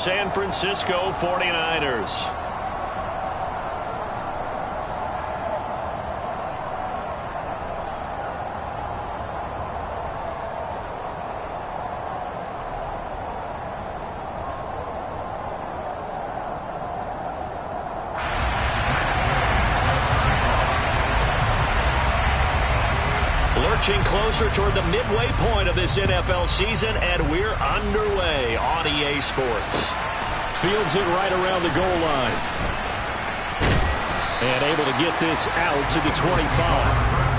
San Francisco 49ers. Lurching closer toward the midway point of this NFL season, and we're underway on EA Sports. Fields it right around the goal line. And able to get this out to the 25.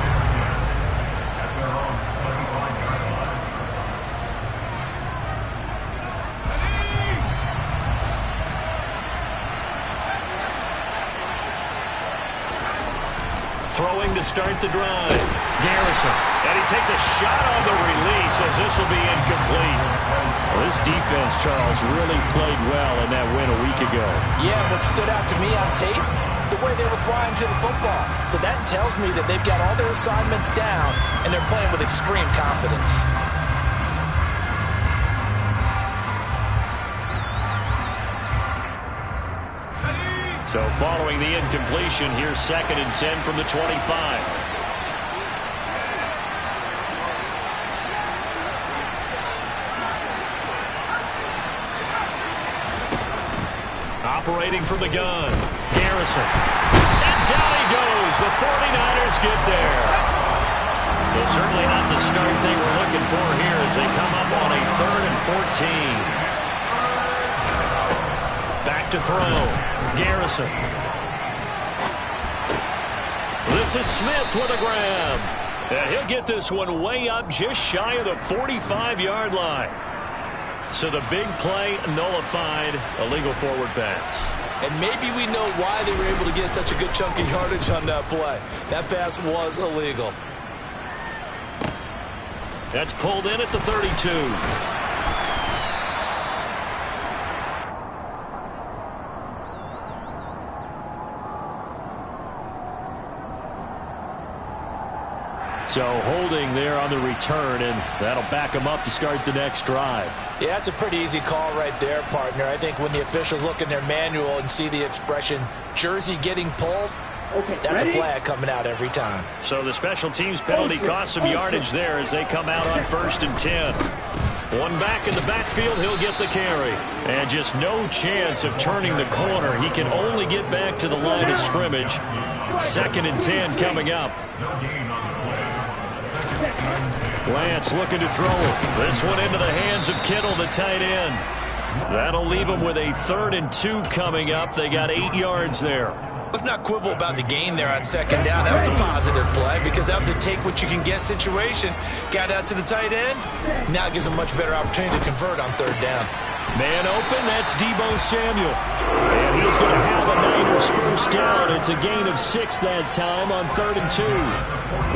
Throwing to start the drive. Garrison. And he takes a shot on the release as this will be incomplete. Well, this defense, Charles, really played well in that win a week ago. Yeah, what stood out to me on tape, the way they were flying to the football. So that tells me that they've got all their assignments down, and they're playing with extreme confidence. So following the incompletion, here's 2nd and 10 from the 25. Operating from the gun, Garrison. And down he goes. The 49ers get there. Well, certainly not the start they were looking for here as they come up on a 3rd and 14. Back to throw. Garrison. This is Smith with a grab. And he'll get this one way up just shy of the 45-yard line. So the big play nullified, a legal forward pass. And maybe we know why they were able to get such a good chunk of yardage on that play. That pass was illegal. That's pulled in at the 32. So holding there on the return, and that'll back them up to start the next drive. Yeah, that's a pretty easy call right there, partner. I think when the officials look in their manual and see the expression jersey getting pulled, that's a flag coming out every time. So the special teams penalty cost some yardage there as they come out on 1st and 10. One back in the backfield, he'll get the carry. And just no chance of turning the corner. He can only get back to the line of scrimmage. 2nd and 10 coming up. Lance looking to throw it. This one into the hands of Kittle, the tight end. That'll leave them with a 3rd and 2 coming up. They got 8 yards there. Let's not quibble about the gain there on 2nd down. That was a positive play because that was a take-what-you-can-get situation. Got out to the tight end. Now it gives them a much better opportunity to convert on 3rd down. Man open, that's Deebo Samuel. And he's going to have a Niners 1st down. It's a gain of 6 that time on 3rd and 2.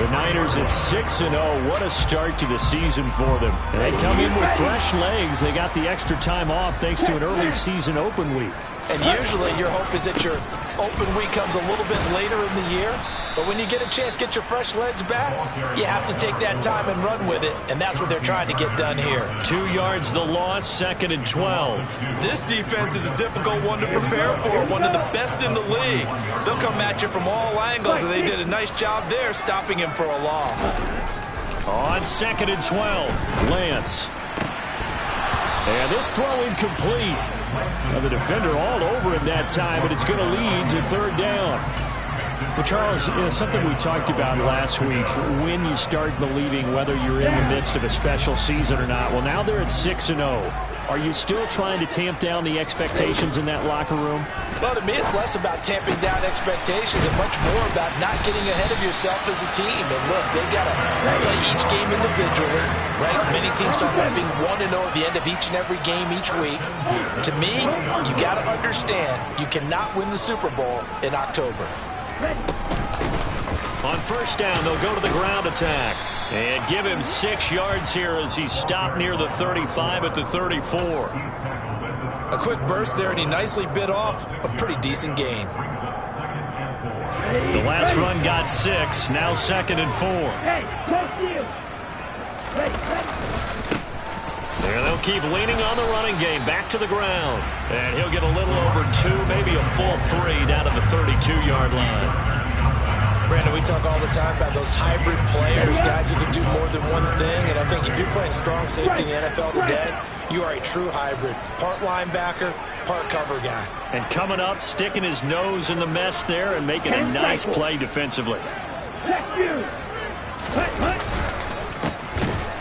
The Niners at 6-0. What a start to the season for them. And they come in with fresh legs. They got the extra time off thanks to an early season open week. And usually your hope is that your open week comes a little bit later in the year. But when you get a chance to get your fresh legs back, you have to take that time and run with it. And that's what they're trying to get done here. 2 yards the loss, 2nd and 12. This defense is a difficult one to prepare for, one of the best in the league. They'll come at you from all angles, and they did a nice job there stopping him for a loss. On 2nd and 12, Lance. And this throw incomplete. Now the defender all over him that time, but it's going to lead to 3rd down. Well, Charles, something we talked about last week, when you start believing whether you're in the midst of a special season or not. Well, now they're at 6-0. Are you still trying to tamp down the expectations in that locker room? Well, to me, it's less about tamping down expectations and much more about not getting ahead of yourself as a team. And look, they've got to play each game individually, right? Many teams talk about being 1-0 at the end of each and every game each week. To me, you got to understand you cannot win the Super Bowl in October. On 1st down, they'll go to the ground attack and give him 6 yards here as he's stopped near the 35 at the 34. A quick burst there, and he nicely bit off a pretty decent gain. The last run got 6, now 2nd and 4. And they'll keep leaning on the running game. Back to the ground. And he'll get a little over 2, maybe a full 3 down to the 32-yard line. Brandon, we talk all the time about those hybrid players, guys who can do more than one thing. And I think if you're playing strong safety in the NFL today, you are a true hybrid. Part linebacker, part cover guy. And coming up, sticking his nose in the mess there and making a nice play defensively.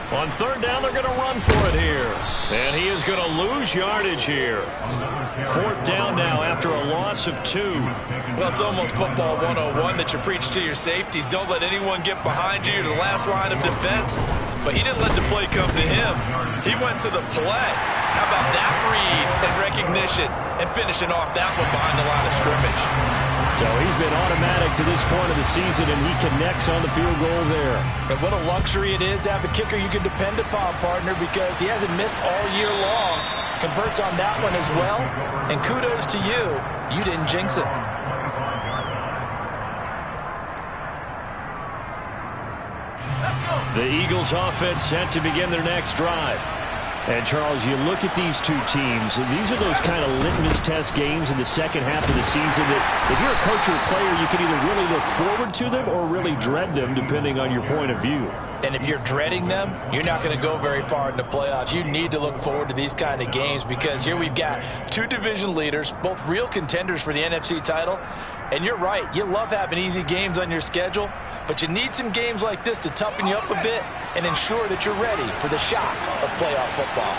On third down, they're going to run for it here. And he is going to lose yardage here. Fourth down now after a loss of 2. Well, it's almost football 101 that you preach to your safeties. Don't let anyone get behind you. You're the last line of defense. But he didn't let the play come to him. He went to the play. How about that read and recognition and finishing off that one behind the line of scrimmage? So he's been automatic to this point of the season, and he connects on the field goal there. And what a luxury it is to have a kicker you can depend upon, partner, because he hasn't missed all year long. Converts on that one as well. And kudos to you. You didn't jinx it. The Eagles offense set to begin their next drive. And, Charles, you look at these two teams, and these are those kind of litmus test games in the second half of the season that if you're a coach or a player, you can either really look forward to them or really dread them, depending on your point of view. And if you're dreading them, you're not going to go very far in the playoffs. You need to look forward to these kind of games because here we've got 2 division leaders, both real contenders for the NFC title. And you're right, you love having easy games on your schedule, but you need some games like this to toughen you up a bit and ensure that you're ready for the shock of playoff football.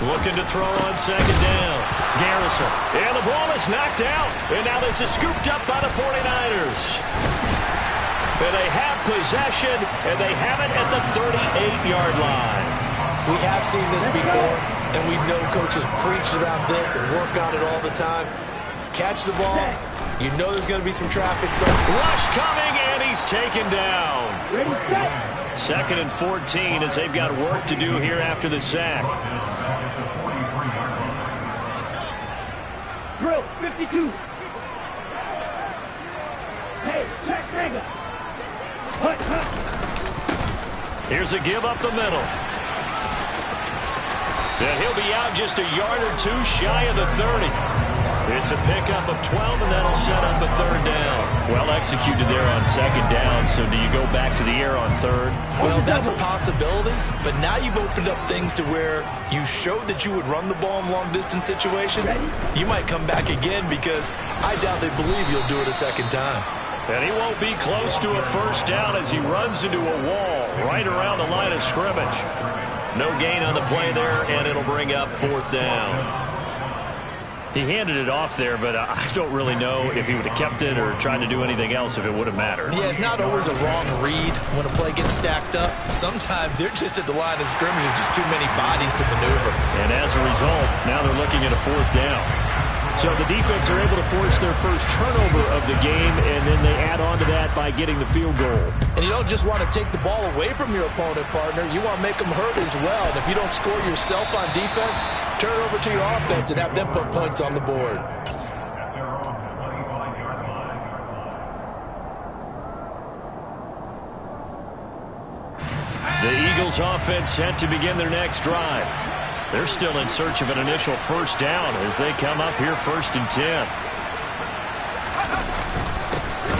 Looking to throw on second down. Garrison. And the ball is knocked out. And now this is scooped up by the 49ers. And they have possession, and they have it at the 38-yard line. We have seen this before, and we know coaches preach about this and work on it all the time. Catch the ball. You know there's going to be some traffic. So rush coming, and he's taken down. Second and 14 as they've got work to do here after the sack. Drill 52. Hey, check trigger. Here's a give up the middle. And he'll be out just a yard or 2 shy of the 30. It's a pickup of 12, and that'll set up a third down. Well executed there on second down, so do you go back to the air on third? Well, that's a possibility, but now you've opened up things to where you showed that you would run the ball in long-distance situation. You might come back again because I doubt they believe you'll do it a second time. And he won't be close to a first down as he runs into a wall right around the line of scrimmage. No gain on the play there, and it'll bring up fourth down. He handed it off there, but I don't really know if he would have kept it or tried to do anything else if it would have mattered. Yeah, it's not always a wrong read when a play gets stacked up. Sometimes they're just at the line of scrimmage with just too many bodies to maneuver. And as a result, now they're looking at a fourth down. So the defense are able to force their first turnover of the game, and then they add on to that by getting the field goal. And you don't just want to take the ball away from your opponent, partner. You want to make them hurt as well. And if you don't score yourself on defense, turn it over to your offense and have them put points on the board. The Eagles offense set to begin their next drive. They're still in search of an initial first down as they come up here 1st and 10.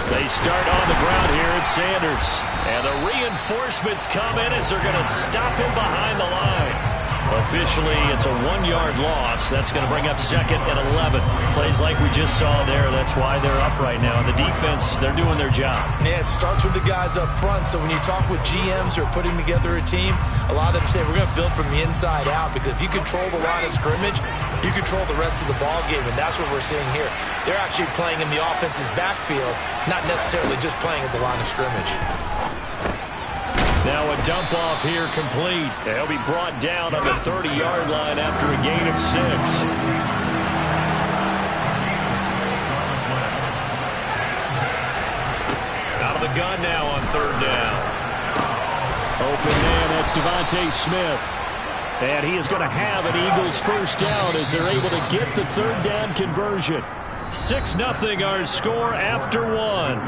They start on the ground here at Sanders. And the reinforcements come in as they're going to stop him behind the line. Officially, it's a 1-yard loss. That's going to bring up 2nd and 11. Plays like we just saw there. That's why they're up right now. The defense, they're doing their job. Yeah, it starts with the guys up front. So when you talk with GMs who are putting together a team, a lot of them say we're going to build from the inside out because if you control the line of scrimmage, you control the rest of the ball game, and that's what we're seeing here. They're actually playing in the offense's backfield, not necessarily just playing at the line of scrimmage. Now a dump off here complete. They'll be brought down on the 30-yard line after a gain of 6. Out of the gun now on third down. Open man, that's Devontae Smith. And he is going to have an Eagles first down as they're able to get the third down conversion. 6-0 our score after one.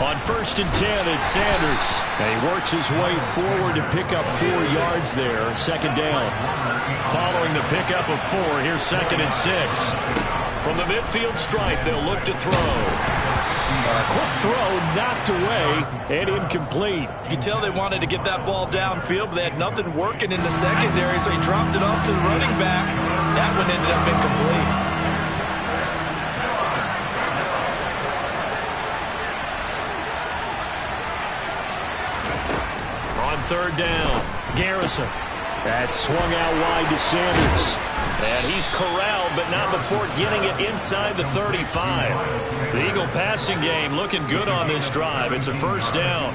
On 1st and 10, it's Sanders. And he works his way forward to pick up 4 yards there. 2nd down. Following the pickup of 4, here's 2nd and 6. From the midfield stripe, they'll look to throw. A quick throw knocked away and incomplete. You can tell they wanted to get that ball downfield, but they had nothing working in the secondary, so he dropped it off to the running back. That one ended up incomplete. On 3rd down, Garrison. That's swung out wide to Sanders. And he's corralled, but not before getting it inside the 35. The Eagle passing game looking good on this drive. It's a 1st down.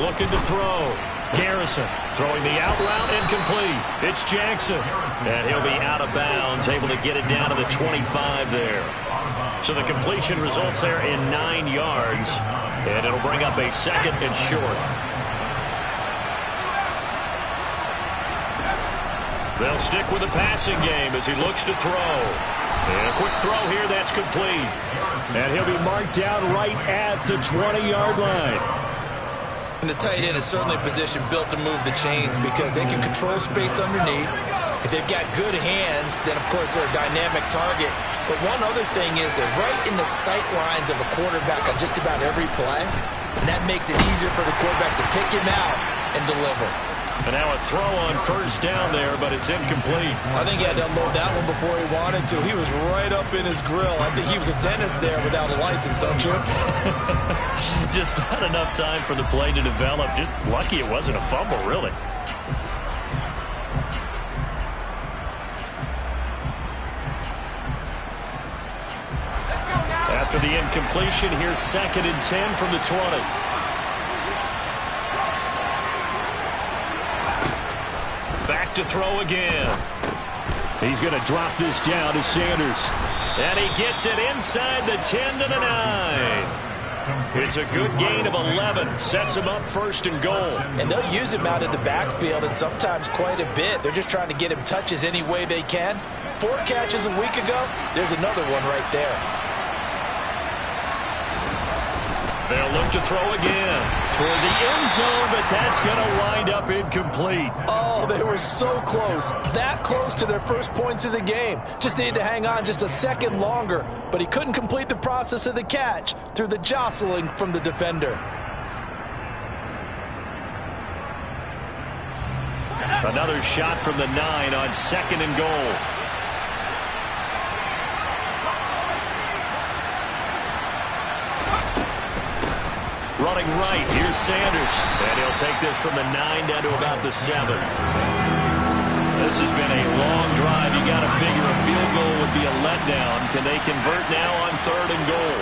Looking to throw. Garrison throwing the out route incomplete. It's Jackson. And he'll be out of bounds, able to get it down to the 25 there. So the completion results there in 9 yards. And it'll bring up a 2nd and short. They'll stick with the passing game as he looks to throw. And a quick throw here, that's complete. And he'll be marked down right at the 20-yard line. And the tight end is certainly a position built to move the chains because they can control space underneath. If they've got good hands, then, of course, they're a dynamic target. But one other thing is they're right in the sight lines of a quarterback on just about every play. And that makes it easier for the quarterback to pick him out and deliver. And now a throw on 1st down there, but it's incomplete. I think he had to unload that one before he wanted to. He was right up in his grill. I think he was a dentist there without a license, don't you? Just not enough time for the play to develop. Just lucky it wasn't a fumble, really. After the incompletion, here's 2nd and 10 from the 20. Back to throw again. He's going to drop this down to Sanders. And he gets it inside the 10 to the 9. It's a good gain of 11. Sets him up 1st and goal. And they'll use him out in the backfield and sometimes quite a bit. They're just trying to get him touches any way they can. 4 catches a week ago. There's another one right there. They'll look to throw again toward the end zone, but that's going to wind up incomplete. Oh, they were so close. That close to their first points of the game. Just needed to hang on just a second longer, but he couldn't complete the process of the catch through the jostling from the defender. Another shot from the 9 on 2nd and goal. Running right, here's Sanders. And he'll take this from the 9 down to about the 7. This has been a long drive. You got to figure a field goal would be a letdown. Can they convert now on 3rd and goal?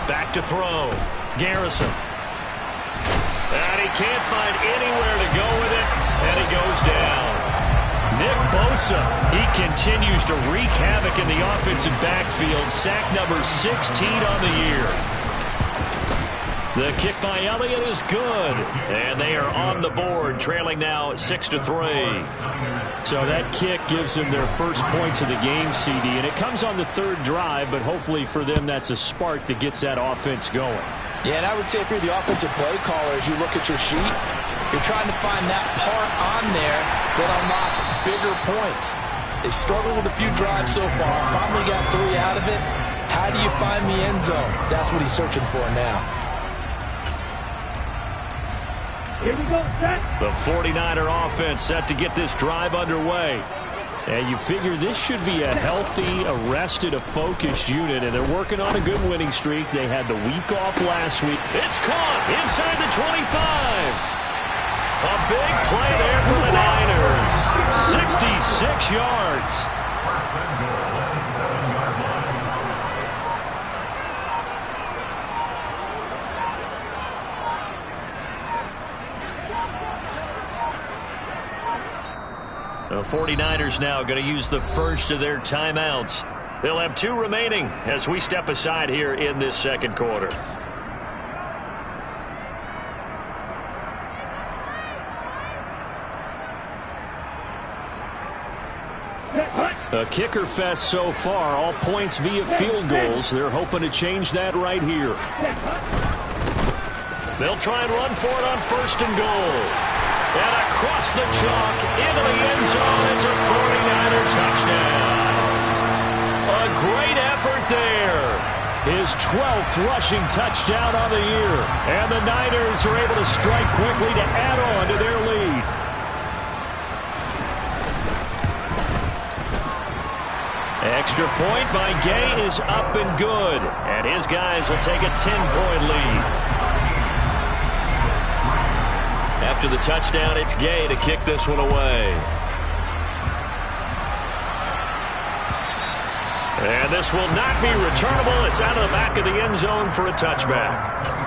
Back to throw. Garrison. And he can't find anywhere to go with it. And he goes down. Nick Bosa, he continues to wreak havoc in the offensive backfield. Sack number 16 on the year. The kick by Elliott is good. And they are on the board, trailing now 6-3. So that kick gives them their first points of the game, CD. And it comes on the 3rd drive, but hopefully for them that's a spark that gets that offense going. Yeah, and I would say if you're the offensive play caller, as you look at your sheet, you're trying to find that part on there that unlocks bigger points. They've struggled with a few drives so far. Finally got 3 out of it. How do you find the end zone? That's what he's searching for now. Here we go, set. The 49er offense set to get this drive underway. And you figure this should be a healthy, arrested, a focused unit, and they're working on a good winning streak. They had the week off last week. It's caught inside the 25. A big play there for the Niners. 66 yards. The 49ers now going to use the first of their timeouts. They'll have 2 remaining as we step aside here in this second quarter. A kicker fest so far, all points via field goals. They're hoping to change that right here. They'll try and run for it on 1st and goal. And across the chalk into the end zone. It's a 49er touchdown. A great effort there. His 12th rushing touchdown on the year. And the Niners are able to strike quickly to add on to their lead. Extra point by Gay is up and good. And his guys will take a 10-point lead. After the touchdown, it's Gay to kick this one away. And this will not be returnable. It's out of the back of the end zone for a touchback.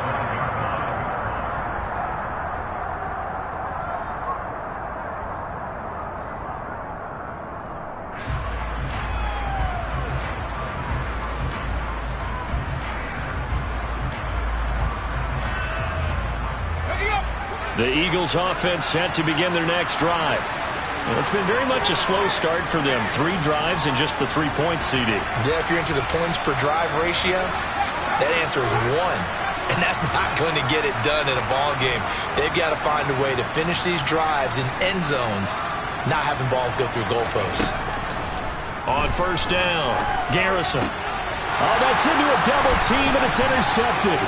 The Eagles offense set to begin their next drive. Well, it's been very much a slow start for them. 3 drives and just the 3-point CD. Yeah, if you're into the points per drive ratio, that answer is 1. And that's not going to get it done in a ball game. They've got to find a way to finish these drives in end zones, not having balls go through goalposts. On 1st down, Garrison. Oh, that's into a double team, and it's intercepted.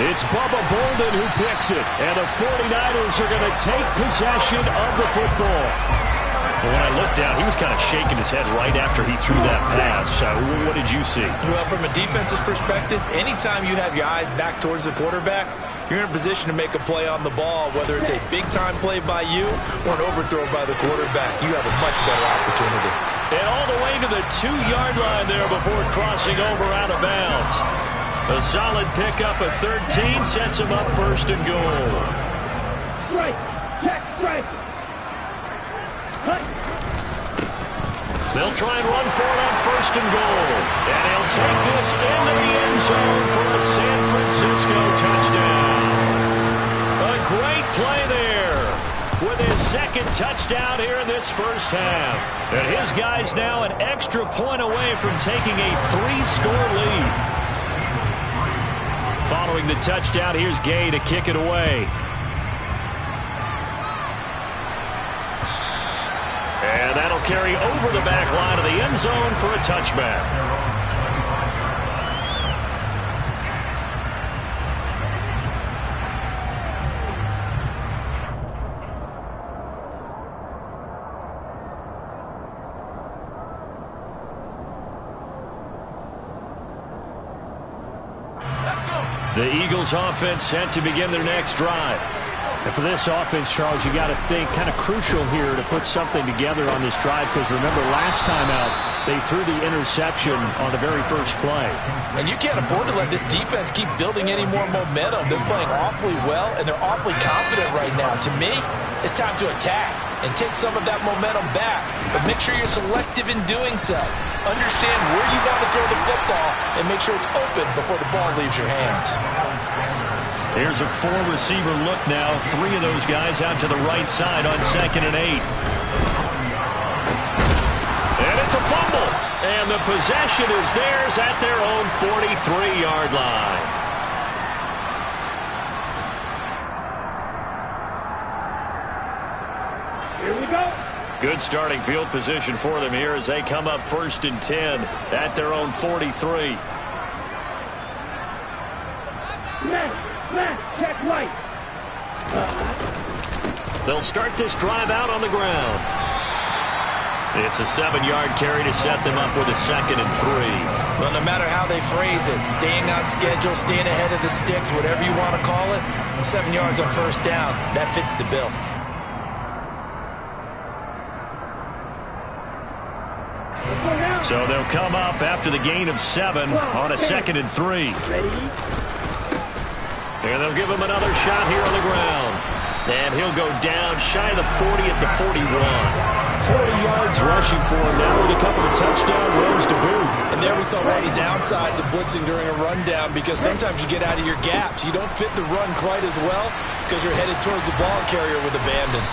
It's Bubba Bolden who picks it, and the 49ers are going to take possession of the football. Well, when I looked down, he was kind of shaking his head right after he threw that pass. What did you see? Well, from a defense's perspective, anytime you have your eyes back towards the quarterback, you're in a position to make a play on the ball, whether it's a big-time play by you or an overthrow by the quarterback. You have a much better opportunity. And all the way to the 2-yard line there before crossing over out of bounds. A solid pickup at 13 sets him up 1st and goal. Strike. Check strike. Cut. They'll try and run for it on 1st and goal. And he'll take this into the end zone for a San Francisco touchdown. A great play there with his 2nd touchdown here in this first half. And his guys now an extra point away from taking a 3-score lead. Following the touchdown, here's Gay to kick it away. And that'll carry over the back line of the end zone for a touchback. The Eagles offense set to begin their next drive. And for this offense, Charles, you got to think kind of crucial here to put something together on this drive, because remember last time out they threw the interception on the very first play. And you can't afford to let this defense keep building any more momentum. They're playing awfully well, and they're awfully confident right now. To me, it's time to attack and take some of that momentum back. But make sure you're selective in doing so. Understand where you want to throw the football and make sure it's open before the ball leaves your hands. Here's a 4-receiver look now. 3 of those guys out to the right side on 2nd and 8. And it's a fumble. And the possession is theirs at their own 43-yard line. Here we go. Good starting field position for them here as they come up 1st and 10 at their own 43. Man, check right. They'll start this drive out on the ground. It's a 7-yard carry to set them up with a 2nd and 3. Well, no matter how they phrase it, staying on schedule, staying ahead of the sticks, whatever you want to call it, 7 yards on 1st down, that fits the bill. So they'll come up after the gain of 7 on a 2nd and 3. And they'll give him another shot here on the ground. And he'll go down shy of the 40 at the 41. 40 yards rushing for him now with a couple of touchdown runs to boot. And there we saw one of the downsides of blitzing during a rundown, because sometimes you get out of your gaps. You don't fit the run quite as well because you're headed towards the ball carrier with abandon.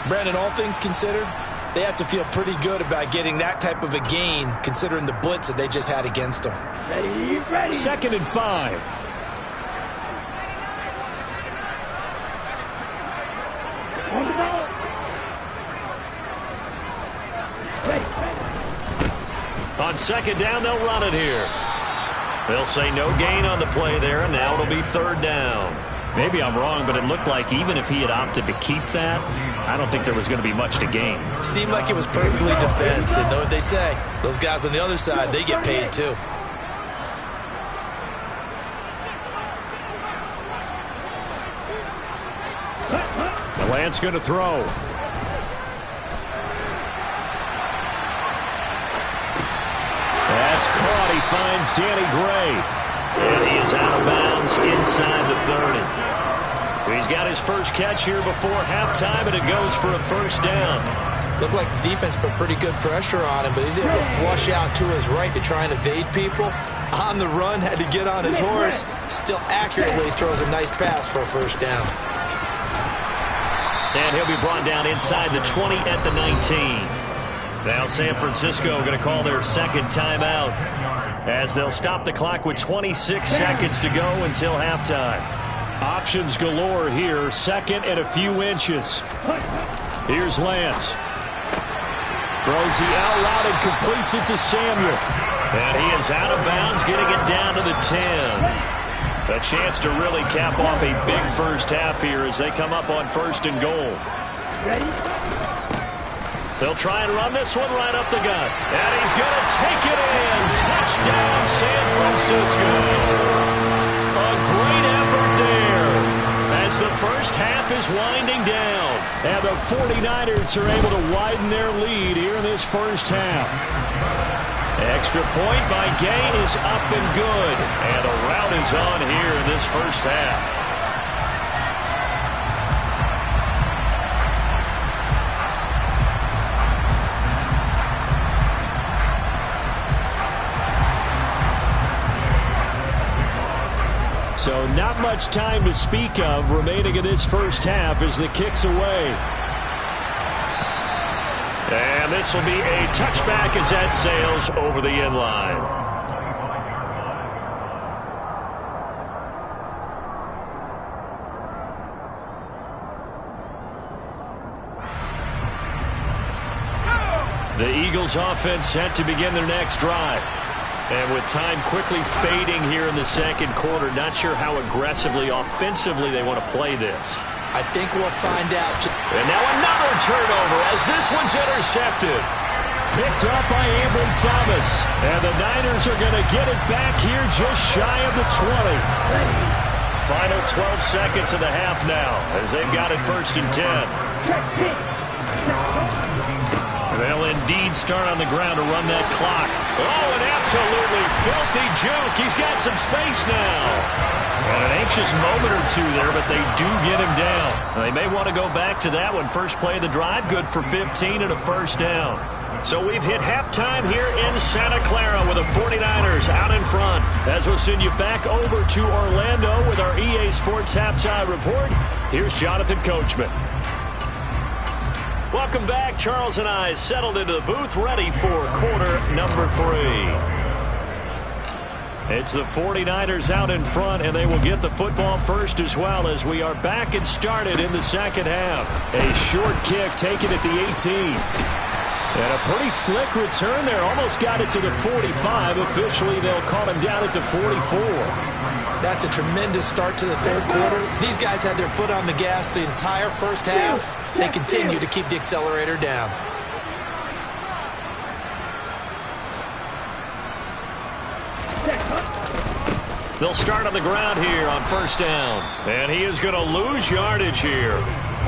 Brandon, all things considered, they have to feel pretty good about getting that type of a gain considering the blitz that they just had against them. Ready, ready. 2nd and 5. On the ball. Ready, ready. On 2nd down, they'll run it here. They'll say no gain on the play there, and now it'll be 3rd down. Maybe I'm wrong, but it looked like even if he had opted to keep that, I don't think there was going to be much to gain. Seemed like it was perfectly defense, and know what they say. Those guys on the other side, they get paid too. Lance going to throw. That's caught. He finds Danny Gray. And he is out of bounds inside the 30. He's got his first catch here before halftime, and it goes for a 1st down. Looked like the defense put pretty good pressure on him, but he's able to flush out to his right to try and evade people. On the run, had to get on his horse. Still accurately throws a nice pass for a 1st down. And he'll be brought down inside the 20 at the 19. Now San Francisco going to call their 2nd timeout, as they'll stop the clock with 26 seconds to go until halftime. Options galore here. 2nd and a few inches. Here's Lance. Throws the out route and completes it to Samuel. And he is out of bounds, getting it down to the 10. A chance to really cap off a big first half here as they come up on 1st and goal. Ready. They'll try and run this one right up the gut. And he's going to take it in. Touchdown, San Francisco. A great effort there as the first half is winding down. And the 49ers are able to widen their lead here in this first half. Extra point by Gay is up and good. And the rout is on here in this first half. So not much time to speak of remaining in this first half as the kick's away. And this will be a touchback as that sails over the end line. The Eagles offense set to begin their next drive. And with time quickly fading here in the 2nd quarter, not sure how aggressively, offensively they want to play this. I think we'll find out. And now another turnover as this one's intercepted. Picked up by Ambry Thomas. And the Niners are going to get it back here just shy of the 20. Final 12 seconds of the half now as they've got it 1st and 10. They'll indeed start on the ground to run that clock. Oh, an absolutely filthy juke. He's got some space now. And an anxious moment or two there, but they do get him down. They may want to go back to that one. First play of the drive, good for 15 and a 1st down. So we've hit halftime here in Santa Clara with the 49ers out in front. As we'll send you back over to Orlando with our EA Sports Halftime Report, here's Jonathan Coachman. Welcome back. Charles and I settled into the booth, ready for quarter number 3. It's the 49ers out in front, and they will get the football first as well as we are back and started in the 2nd half. A short kick taken at the 18. And a pretty slick return there. Almost got it to the 45. Officially, they'll call him down at the 44. That's a tremendous start to the 3rd quarter. These guys had their foot on the gas the entire first half. They continue to keep the accelerator down. They'll start on the ground here on 1st down. And he is going to lose yardage here.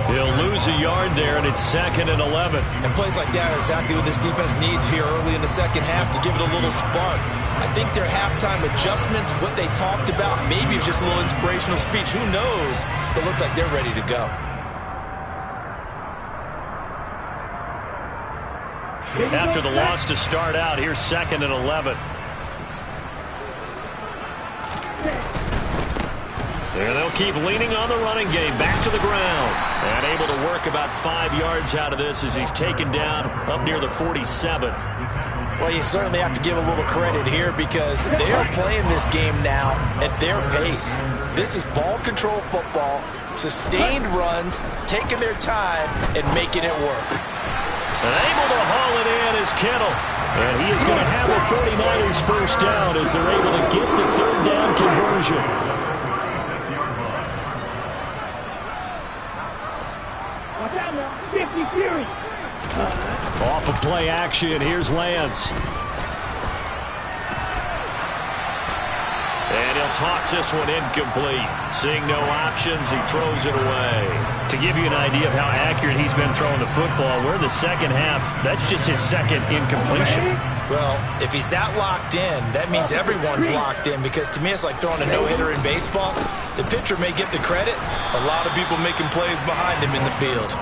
He'll lose a yard there, and it's 2nd and 11. And plays like that are exactly what this defense needs here early in the 2nd half to give it a little spark. I think their halftime adjustments, what they talked about, maybe it's just a little inspirational speech. Who knows? But it looks like they're ready to go. after the loss to start out. Here's 2nd and 11. There they'll keep leaning on the running game. Back to the ground. And able to work about 5 yards out of this as he's taken down up near the 47. Well, you certainly have to give a little credit here because they are playing this game now at their pace. This is ball control football, sustained runs, taking their time, and making it work. And able to haul it in is Kittle. And he is going to have the 49ers first down as they're able to get the 3rd down conversion. Off of play action, here's Lance. And he'll toss this one incomplete. Seeing no options, he throws it away. To give you an idea of how accurate he's been throwing the football, we're in the second half. That's just his 2nd incompletion. Well, if he's that locked in, that means everyone's locked in because to me it's like throwing a no-hitter in baseball. The pitcher may get the credit. A lot of people making plays behind him in the field.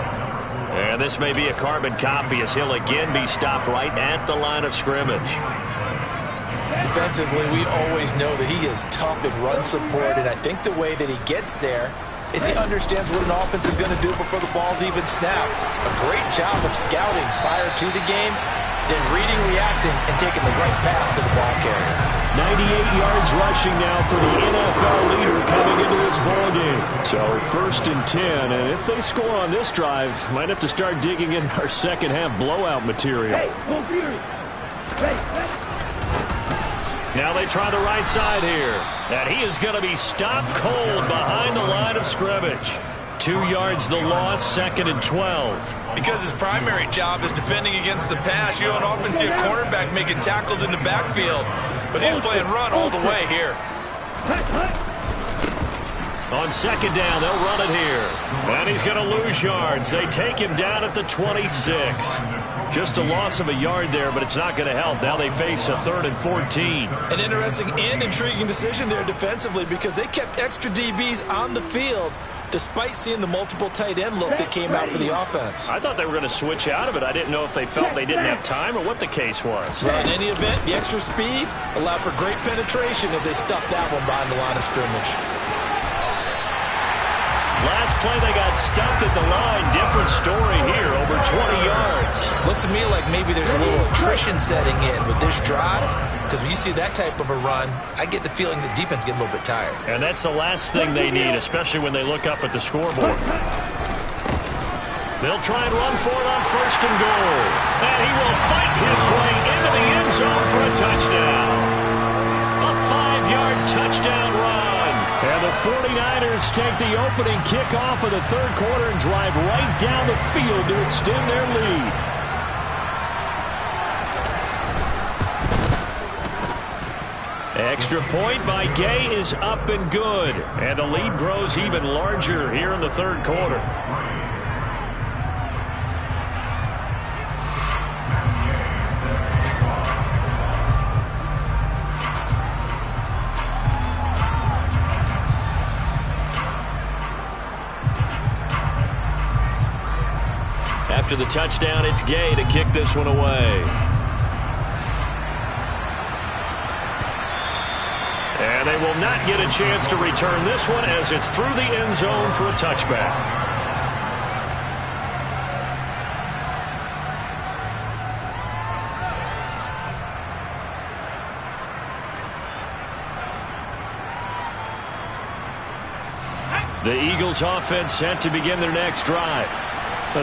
And this may be a carbon copy as he'll again be stopped right at the line of scrimmage. Defensively, we always know that he is tough at run support, and I think the way that he gets there is he understands what an offense is going to do before the ball's even snapped. A great job of scouting prior to the game, then reading, reacting, and taking the right path to the ball carrier. 98 yards rushing now for the NFL leader coming into this ball game. So 1st and 10, and if they score on this drive, might have to start digging in our second half blowout material. Now they try the right side here, and he is going to be stopped cold behind the line of scrimmage. 2 yards the loss, 2nd and 12. Because his primary job is defending against the pass, you don't often see a cornerback making tackles in the backfield. But he's playing run all the way here. On 2nd down, they'll run it here. And he's going to lose yards. They take him down at the 26. Just a loss of a yard there, but it's not going to help. Now they face a 3rd and 14. An interesting and intriguing decision there defensively because they kept extra DBs on the field despite seeing the multiple tight end look that came out for the offense. I thought they were going to switch out of it. I didn't know if they felt they didn't have time or what the case was. Well, in any event, the extra speed allowed for great penetration as they stuffed that one behind the line of scrimmage. Last play, they got stuffed at the line. Different story here, over 20 yards. Looks to me like maybe there's a little attrition setting in with this drive, because when you see that type of a run, I get the feeling the defense get a little bit tired. And that's the last thing they need, especially when they look up at the scoreboard. They'll try and run for it on 1st and goal. And he will fight his way into the end zone for a touchdown. A 5-yard touchdown run. And the 49ers take the opening kickoff of the 3rd quarter and drive right down the field to extend their lead. Extra point by Gay is up and good. And the lead grows even larger here in the 3rd quarter. After the touchdown, it's Gay to kick this one away. And they will not get a chance to return this one as it's through the end zone for a touchback. The Eagles offense set to begin their next drive.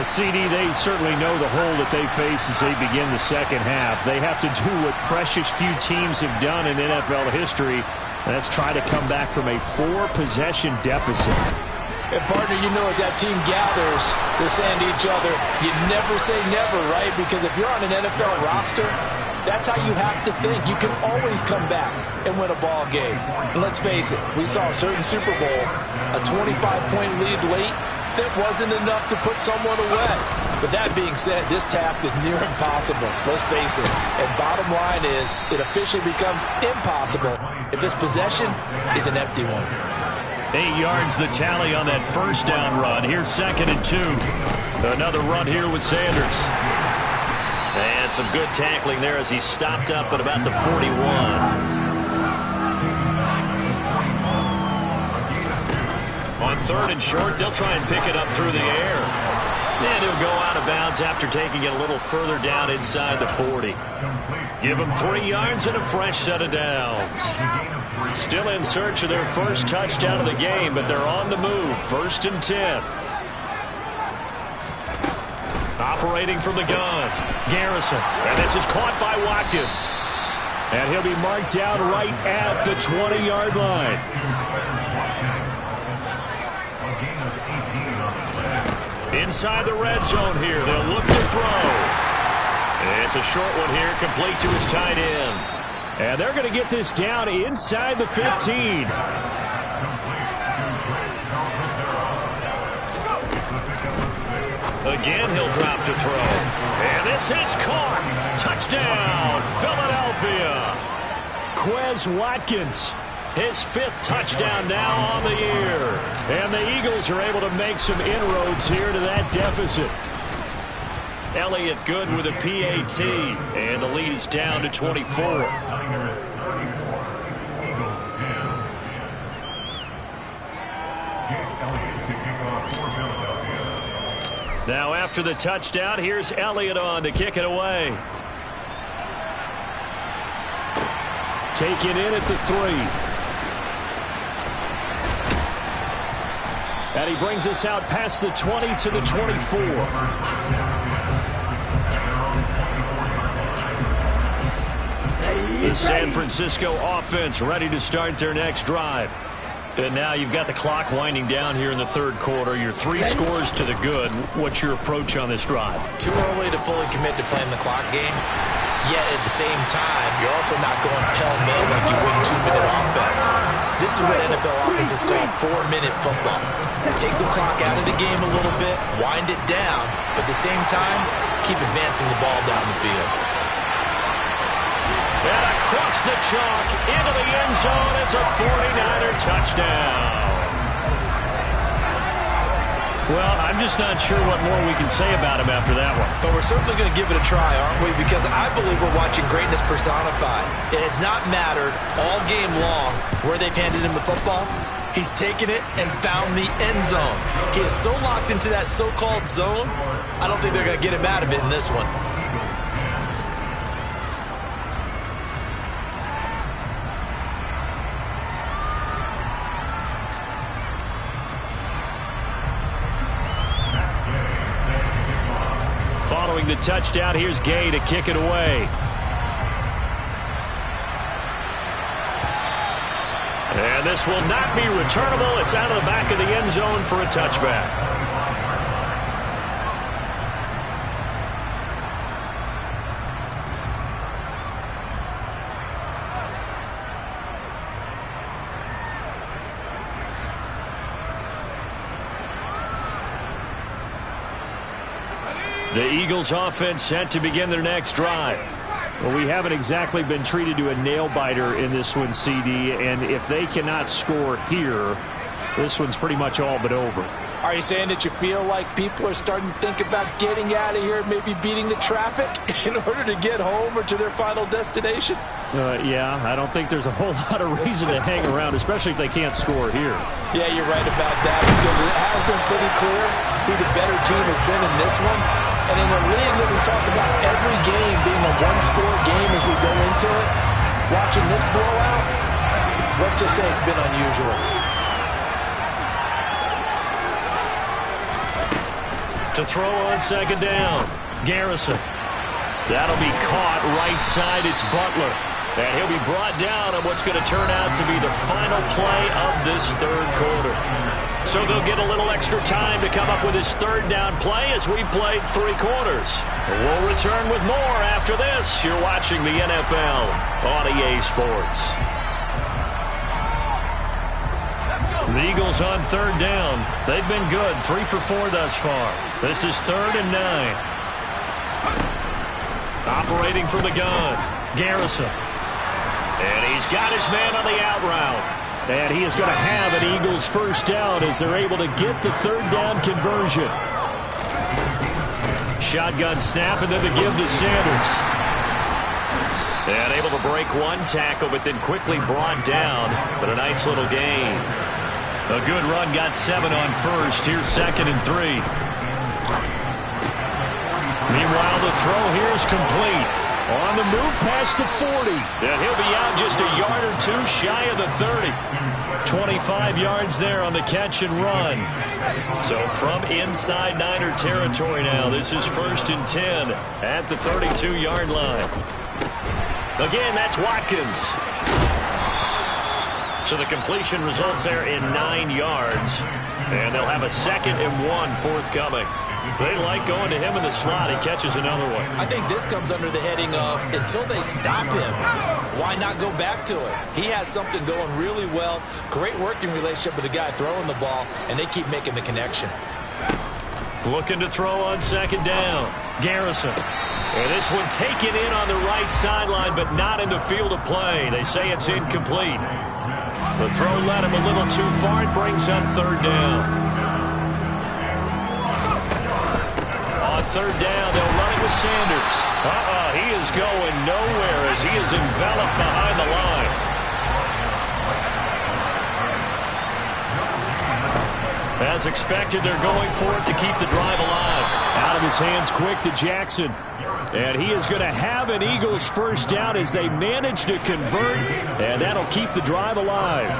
CD, they certainly know the hole that they face as they begin the second half. They have to do what precious few teams have done in NFL history, and that's try to come back from a 4-possession deficit. And partner, you know, as that team gathers, they're saying to each other, you never say never, right? Because if you're on an NFL roster, that's how you have to think. You can always come back and win a ball game. And let's face it, we saw a certain Super Bowl, a 25-point lead late, that wasn't enough to put someone away. But that being said, this task is near impossible. Let's face it. And bottom line is, it officially becomes impossible if this possession is an empty one. 8 yards the tally on that 1st down run. Here's 2nd and 2. Another run here with Sanders. And some good tackling there as he stopped up at about the 41. On 3rd and short, they'll try and pick it up through the air. And he'll go out of bounds after taking it a little further down inside the 40. Give them 3 yards and a fresh set of downs. Still in search of their first touchdown of the game, but they're on the move. 1st and 10. Operating from the gun, Garrison. And this is caught by Watkins. And he'll be marked down right at the 20-yard line. Inside the red zone here, they'll look to throw. It's a short one here, complete to his tight end. And they're going to get this down inside the 15. Again, he'll drop to throw. And this is caught. Touchdown, Philadelphia. Quez Watkins, his 5th touchdown now on the year. And the Eagles are able to make some inroads here to that deficit. Elliott good with a PAT. And the lead is down to 24. Now after the touchdown, here's Elliott on to kick it away. Take it in at the 3. And he brings us out past the 20 to the 24. The San Francisco offense ready to start their next drive. And now you've got the clock winding down here in the 3rd quarter. You're 3 scores to the good. What's your approach on this drive? Too early to fully commit to playing the clock game. Yet at the same time, you're also not going pell-mell like you would 2-minute offense. This is what NFL offenses call 4-minute football. Take the clock out of the game a little bit, wind it down, but at the same time, keep advancing the ball down the field. And across the chalk, into the end zone, it's a 49er touchdown. Well, I'm just not sure what more we can say about him after that one. But we're certainly going to give it a try, aren't we? Because I believe we're watching greatness personified. It has not mattered all game long where they've handed him the football. He's taken it and found the end zone. He is so locked into that so-called zone, I don't think they're going to get him out of it in this one. Following the touchdown, here's Gay to kick it away. And this will not be returnable. It's out of the back of the end zone for a touchback. The Eagles offense set to begin their next drive. Well, we haven't exactly been treated to a nail-biter in this one, CD, and if they cannot score here, this one's pretty much all but over. Are you saying that you feel like people are starting to think about getting out of here, maybe beating the traffic in order to get home or to their final destination? Yeah, I don't think there's a whole lot of reason to hang around, especially if they can't score here. Yeah, you're right about that, because it has been pretty clear who the better team has been in this one. And in a league that we talk about every game being a one-score game as we go into it, watching this blowout, let's just say it's been unusual. To throw on second down, Garrison. That'll be caught right side. It's Butler. And he'll be brought down on what's going to turn out to be the final play of this 3rd quarter. So they'll get a little extra time to come up with his 3rd down play as we've played 3 quarters. We'll return with more after this. You're watching the NFL on EA Sports. The Eagles on 3rd down. They've been good, 3 for 4 thus far. This is 3rd and 9. Operating from the gun, Garrison. And he's got his man on the out route. And he is going to have an Eagles first down as they're able to get the 3rd down conversion. Shotgun snap and then the give to Sanders. And able to break one tackle, but then quickly brought down. But a nice little gain. A good run, got 7 on first. Here's 2nd and 3. Meanwhile, the throw here is complete. On the move past the 40. And he'll be out just a yard or two shy of the 30. 25 yards there on the catch and run. So from inside Niner territory now, this is 1st and 10 at the 32-yard line. Again, that's Watkins. So the completion results there in 9 yards. And they'll have a 2nd and 1 forthcoming. They like going to him in the slot. He catches another one. I think this comes under the heading of until they stop him, why not go back to it? He has something going really well. Great working relationship with the guy throwing the ball, and they keep making the connection. Looking to throw on 2nd down. Garrison. And this one taken in on the right sideline, but not in the field of play. They say it's incomplete. The throw led him a little too far. It brings up 3rd down. On 3rd down, they'll run it with Sanders. He is going nowhere as he is enveloped behind the line. As expected, they're going for it to keep the drive alive. Out of his hands quick to Jackson. And he is going to have an Eagles 1st down as they manage to convert. And that'll keep the drive alive.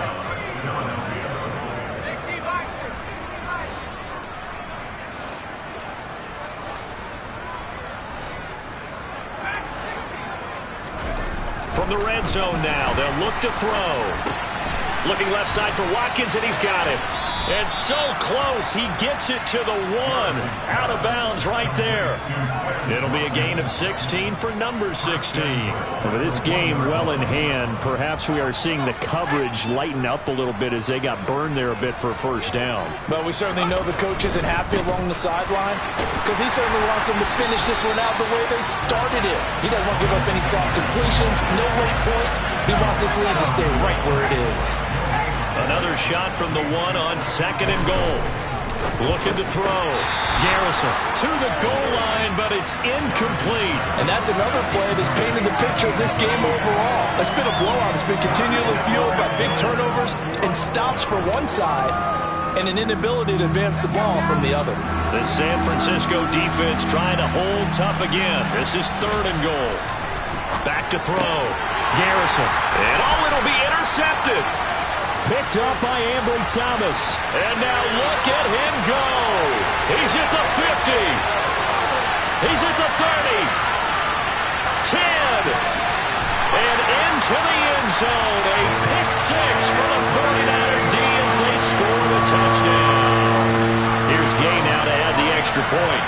From the red zone now, they'll look to throw. Looking left side for Watkins, and he's got it. And so close, he gets it to the 1. Out of bounds right there. It'll be a gain of 16 for number 16. With this game well in hand, perhaps we are seeing the coverage lighten up a little bit as they got burned there a bit for a 1st down. But we certainly know the coach isn't happy along the sideline because he certainly wants them to finish this one out the way they started it. He doesn't want to give up any soft completions, no late points. He wants this lead to stay right where it is. Another shot from the 1 on 2nd and goal. Looking to throw. Garrison to the goal line, but it's incomplete. And that's another play that's painted the picture of this game overall. It's been a blowout. It's been continually fueled by big turnovers and stops for one side and an inability to advance the ball from the other. The San Francisco defense trying to hold tough again. This is 3rd and goal. Back to throw. Garrison. And it'll be intercepted. Picked up by Ambry Thomas. And now look at him go. He's at the 50. He's at the 30. 10. And into the end zone. A pick 6 for the 49er D as they score the touchdown. Here's Gay now to add the extra point.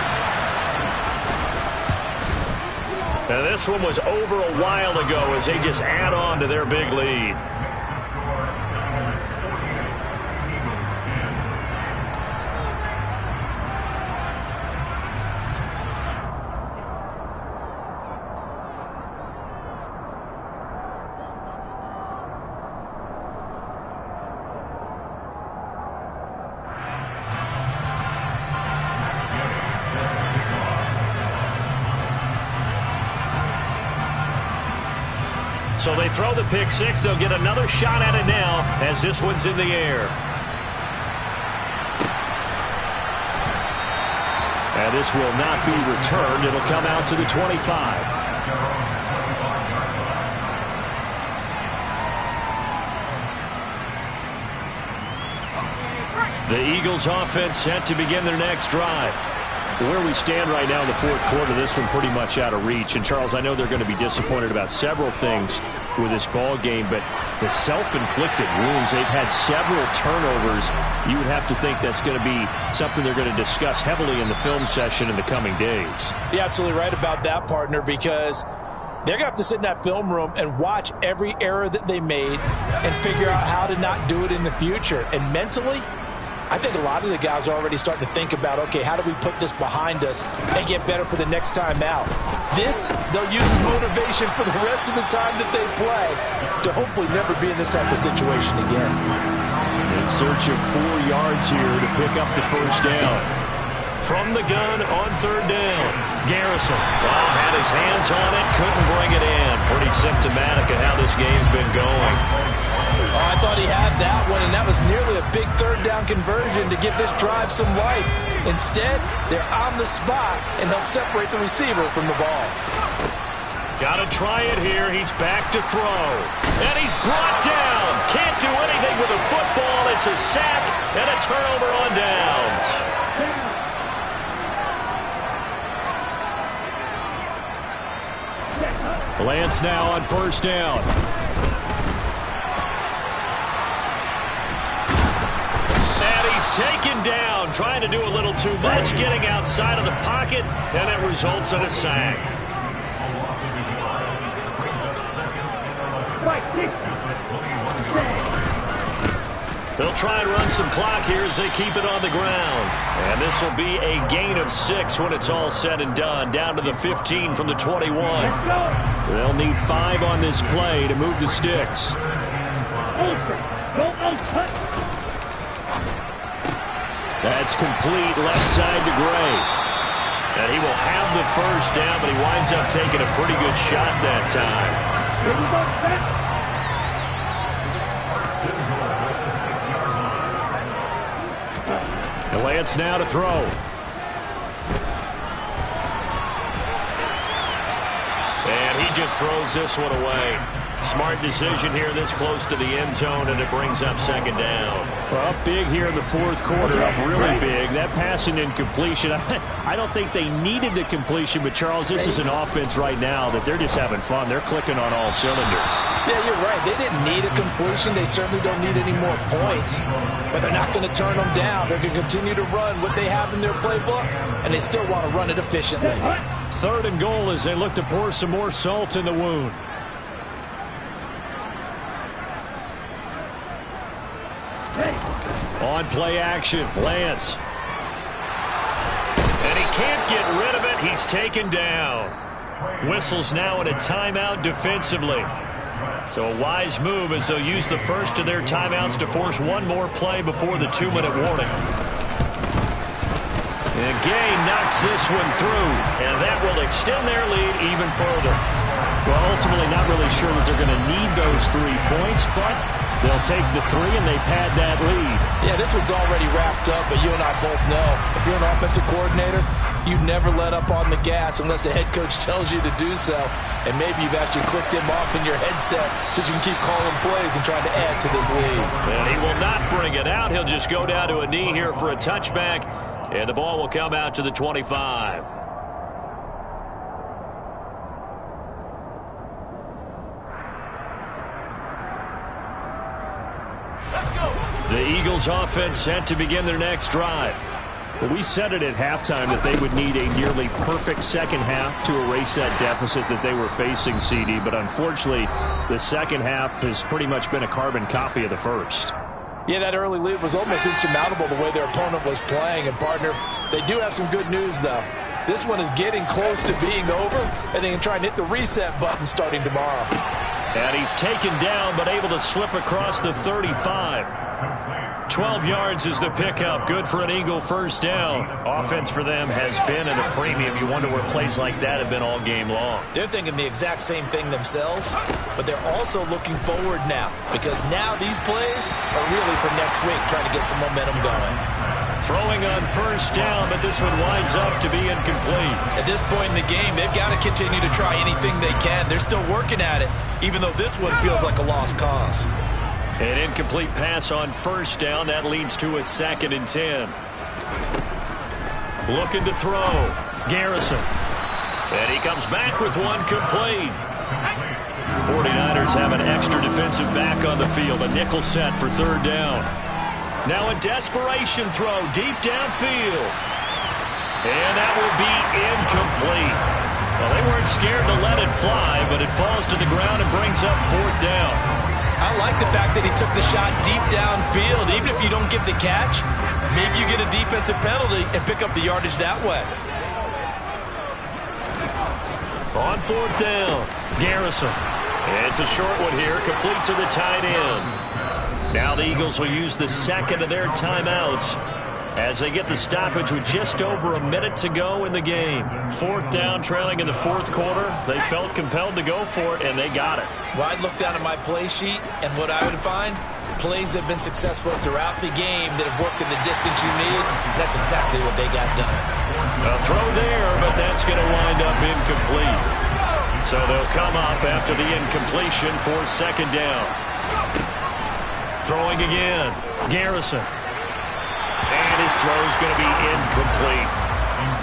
Now this one was over a while ago as they just add on to their big lead. So they throw the pick 6. They'll get another shot at it now as this one's in the air. And this will not be returned. It'll come out to the 25. The Eagles offense set to begin their next drive. Where we stand right now in the 4th quarter, this one pretty much out of reach. And, Charles, I know they're going to be disappointed about several things with this ball game, but the self-inflicted wounds, they've had several turnovers. You would have to think that's going to be something they're going to discuss heavily in the film session in the coming days. You're absolutely right about that, partner, because they're going to have to sit in that film room and watch every error that they made and figure out how to not do it in the future. And mentally, I think a lot of the guys are already starting to think about, okay, how do we put this behind us and get better for the next time out? This, they'll use as motivation for the rest of the time that they play to hopefully never be in this type of situation again. In search of 4 yards here to pick up the 1st down. from the gun on third down. Garrison had his hands on it, couldn't bring it in. Pretty symptomatic of how this game's been going. Oh, I thought he had that one, and that was nearly a big third down conversion to give this drive some life. Instead, they're on the spot and help separate the receiver from the ball. Got to try it here. He's back to throw. And he's brought down. Can't do anything with a football. It's a sack and a turnover on downs. Lance now on first down. And he's taken down, trying to do a little too much, getting outside of the pocket, and it results in a sack. They'll try and run some clock here as they keep it on the ground. And this will be a gain of 6 when it's all said and done. Down to the 15 from the 21. They'll need 5 on this play to move the sticks. That's complete left side to Gray. And he will have the first down, but he winds up taking a pretty good shot that time. And Lance now to throw. And he just throws this one away. Smart decision here this close to the end zone, and it brings up second down. Well, up big here in the fourth quarter, up really big. That passing incompletion, I don't think they needed the completion, but Charles, this is an offense right now that they're just having fun. They're clicking on all cylinders. Yeah, you're right. They didn't need a completion. They certainly don't need any more points. But they're not going to turn them down. They're going to continue to run what they have in their playbook, and they still want to run it efficiently. Third and goal as they look to pour some more salt in the wound. On play action, Lance. And he can't get rid of it. He's taken down. Whistles now in a timeout defensively. So a wise move as they'll use the first of their timeouts to force one more play before the 2-minute warning. And Gay knocks this one through, and that will extend their lead even further. Well, ultimately not really sure that they're going to need those 3 points, but they'll take the 3, and they've had that lead. Yeah, this one's already wrapped up, but you and I both know if you're an offensive coordinator, you never let up on the gas unless the head coach tells you to do so. And maybe you've actually clicked him off in your headset so you can keep calling plays and trying to add to this lead. And he will not bring it out. He'll just go down to a knee here for a touchback, and the ball will come out to the 25. The Eagles offense set to begin their next drive. Well, we said it at halftime that they would need a nearly perfect second half to erase that deficit that they were facing, CD. But unfortunately, the second half has pretty much been a carbon copy of the first. Yeah, that early lead was almost insurmountable the way their opponent was playing. And, partner, they do have some good news, though. This one is getting close to being over, and they can try and hit the reset button starting tomorrow. And he's taken down, but able to slip across the 35. 12 yards is the pickup. Good for an Eagle first down. Offense for them has been at a premium. You wonder where plays like that have been all game long. They're thinking the exact same thing themselves, but they're also looking forward now because now these plays are really for next week, trying to get some momentum going. Throwing on first down, but this one winds up to be incomplete. At this point in the game, they've got to continue to try anything they can. They're still working at it, even though this one feels like a lost cause. An incomplete pass on first down. That leads to a 2nd and 10. Looking to throw. Garrison. And he comes back with one complete. 49ers have an extra defensive back on the field. A nickel set for third down. Now a desperation throw deep downfield. And that will be incomplete. Well, they weren't scared to let it fly, but it falls to the ground and brings up 4th down. I like the fact that he took the shot deep downfield. Even if you don't get the catch, maybe you get a defensive penalty and pick up the yardage that way. On 4th down, Garrison. It's a short one here, complete to the tight end. Now the Eagles will use the second of their timeouts as they get the stoppage with just over a minute to go in the game. 4th down, trailing in the 4th quarter. They felt compelled to go for it, and they got it. Well, I'd look down at my play sheet, and what I would find, plays that have been successful throughout the game that have worked in the distance you need. That's exactly what they got done. A throw there, but that's going to wind up incomplete. So they'll come up after the incompletion for 2nd down. Throwing again. Garrison. And his throw's going to be incomplete.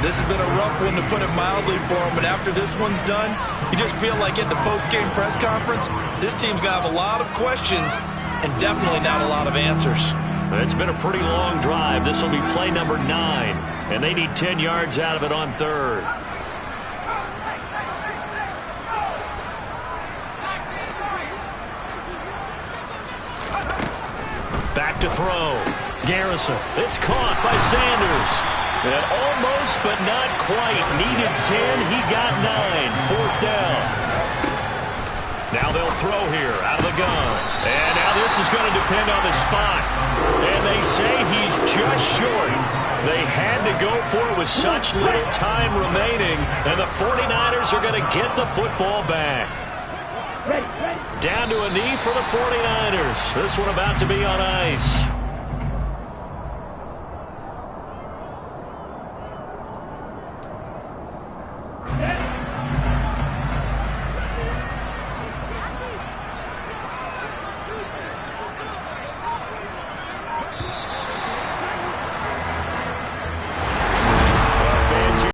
This has been a rough one, to put it mildly, for him. But after this one's done, you just feel like at the post-game press conference, this team's going to have a lot of questions and definitely not a lot of answers. It's been a pretty long drive. This will be play number 9, and they need 10 yards out of it on 3rd. Back to throw. Garrison. It's caught by Sanders. And almost, but not quite. Needed 10. He got 9. 4th down. Now they'll throw here out of the gun. And now this is going to depend on the spot. And they say he's just short. They had to go for it with such little time remaining. And the 49ers are going to get the football back. Down to a knee for the 49ers. This one about to be on ice.